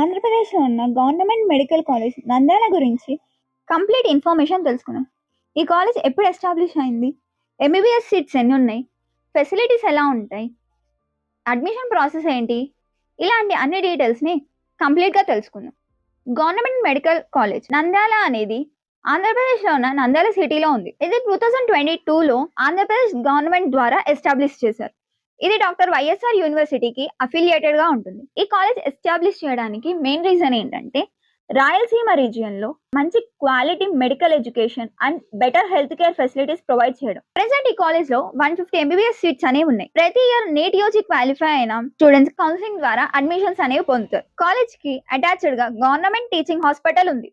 ఆంధ్రప్రదేశ్లో ఉన్న government medical college Nandyal గురించి కంప్లీట్ ఇన్ఫర్మేషన్ తెలుసుకున్నాం. ఈ కాలేజ్ ఎప్పుడు ఎస్టాబ్లిష్ అయింది, ఎంబీబీఎస్ సీట్స్ ఎన్ని ఉన్నాయి, ఫెసిలిటీస్ ఎలా ఉంటాయి, అడ్మిషన్ ప్రాసెస్ ఏంటి, ఇలాంటి అన్ని డీటెయిల్స్ని కంప్లీట్గా తెలుసుకుందాం. గవర్నమెంట్ మెడికల్ కాలేజ్ నంద్యాల అనేది ఆంధ్రప్రదేశ్లో ఉన్న నంద్యాల సిటీలో ఉంది. ఇది 2022లో ఆంధ్రప్రదేశ్ గవర్నమెంట్ ద్వారా ఎస్టాబ్లిష్ చేశారు. ఇది డాక్టర్ వైఎస్ఆర్ యూనివర్సిటీకి అఫిలియేటెడ్ గా ఉంటుంది. ఈ కాలేజ్ ఎస్టాబ్లిష్ చేయడానికి మెయిన్ రీజన్ ఏంటంటే రాయలసీమ రీజియన్ లో మంచి quality medical education and better health care facilities provide చేయడం. ప్రెసెంట్ ఈ కాలేజ్ లో 150 ఎంబీబీఎస్ సీట్స్ అనేవి ఉన్నాయి. ప్రతి ఇయర్ నీట్ యూజీ క్వాలిఫై అయిన స్టూడెంట్స్ కౌన్సిలింగ్ ద్వారా అడ్మిషన్స్ అనేవి పొందుతారు. కాలేజ్ కి అటాచ్డ్ గా గవర్నమెంట్ టీచింగ్ హాస్పిటల్ ఉంది.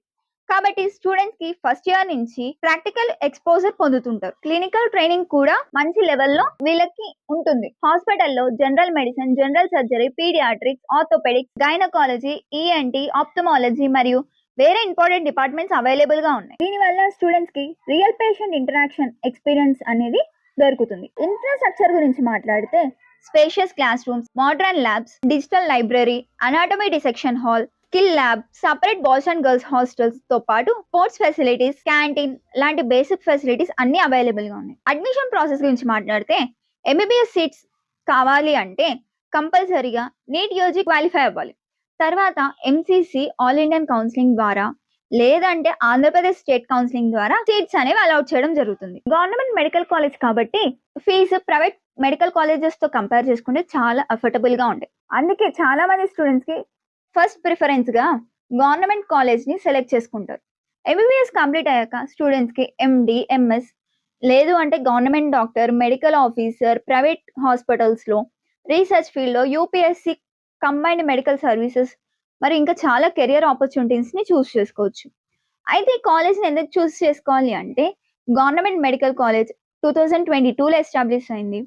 కాబట్టి స్టూడెంట్స్ కి ఫస్ట్ ఇయర్ నుంచి ప్రాక్టికల్ ఎక్స్పోజర్ పొందుతుంటారు. క్లినికల్ ట్రైనింగ్ కూడా మంచి లెవెల్లో వీళ్ళకి ఉంటుంది. హాస్పిటల్లో general medicine, general surgery, paediatrics, orthopaedics, gynaecology, ENT, ophthalmology మరియు వేరే ఇంపార్టెంట్ డిపార్ట్మెంట్స్ అవైలబుల్ గా ఉన్నాయి. దీనివల్ల స్టూడెంట్స్ కి రియల్ పేషెంట్ ఇంటరాక్షన్ ఎక్స్పీరియన్స్ అనేది దొరుకుతుంది. ఇన్ఫ్రాస్ట్రక్చర్ గురించి మాట్లాడితే spacious class rooms, modern labs, digital library, anatomy dissection hall, skill lab, separate boys and girls hostels తో పాటు స్పోర్ట్స్ ఫెసిలిటీస్, క్యాంటీన్ లాంటి బేసిక్ ఫెసిలిటీస్ అన్ని అవైలబుల్ గా ఉన్నాయి. అడ్మిషన్ ప్రాసెస్ గురించి మాట్లాడితే ఎంబీబీఎస్ సీట్స్ కావాలి అంటే కంపల్సరీగా నీట్ యూజీ క్వాలిఫై అవ్వాలి. తర్వాత ఎంసీసీ ఆల్ ఇండియన్ కౌన్సిలింగ్ ద్వారా లేదంటే ఆంధ్రప్రదేశ్ స్టేట్ కౌన్సిలింగ్ ద్వారా సీట్స్ అనేవి అలౌట్ చేయడం జరుగుతుంది. గవర్నమెంట్ మెడికల్ కాలేజ్ కాబట్టి ఫీజు ప్రైవేట్ మెడికల్ కాలేజెస్ తో కంపేర్ చేసుకుంటే చాలా అఫోర్డబుల్ గా ఉంటాయి. అందుకే చాలా మంది స్టూడెంట్స్ కి ఫస్ట్ ప్రిఫరెన్స్ గా గవర్నమెంట్ కాలేజ్ ని సెలెక్ట్ చేసుకుంటారు. ఎంబీబీఎస్ కంప్లీట్ అయ్యాక స్టూడెంట్స్ కి ఎండి, ఎంఎస్ లేదు అంటే government doctor, medical officer, private hospitals లో, రీసెర్చ్ ఫీల్డ్ లో, యూపీఎస్సీ కంబైన్డ్ మెడికల్ సర్వీసెస్ మరి ఇంకా చాలా కెరియర్ ఆపర్చునిటీస్ ని చూస్ చేసుకోవచ్చు. అయితే ఈ కాలేజ్ ని ఎందుకు చూస్ చేసుకోవాలి అంటే గవర్నమెంట్ మెడికల్ కాలేజ్ 2022లో ఎస్టాబ్లిష్ అయింది.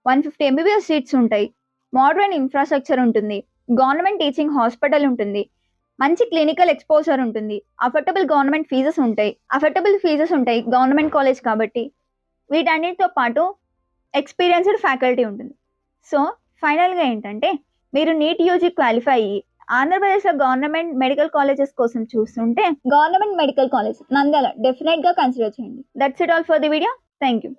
150 ఎంబీబీఎస్ సీట్స్ ఉంటాయి, మోడర్న్ ఇన్ఫ్రాస్ట్రక్చర్ ఉంటుంది, గవర్నమెంట్ టీచింగ్ హాస్పిటల్ ఉంటుంది, మంచి క్లినికల్ ఎక్స్పోజర్ ఉంటుంది, అఫోర్డబుల్ ఫీజెస్ ఉంటాయి గవర్నమెంట్ కాలేజ్ కాబట్టి. వీటన్నిటితో పాటు ఎక్స్పీరియన్స్డ్ ఫ్యాకల్టీ ఉంటుంది. సో ఫైనల్గా ఏంటంటే మీరు నీట్ యూజీ క్వాలిఫై అయ్యి ఆంధ్రప్రదేశ్లో గవర్నమెంట్ మెడికల్ కాలేజెస్ కోసం చూస్తుంటే government medical college Nandyal definite గా కన్సిడర్ చేయండి. That's it all for the video. Thank you.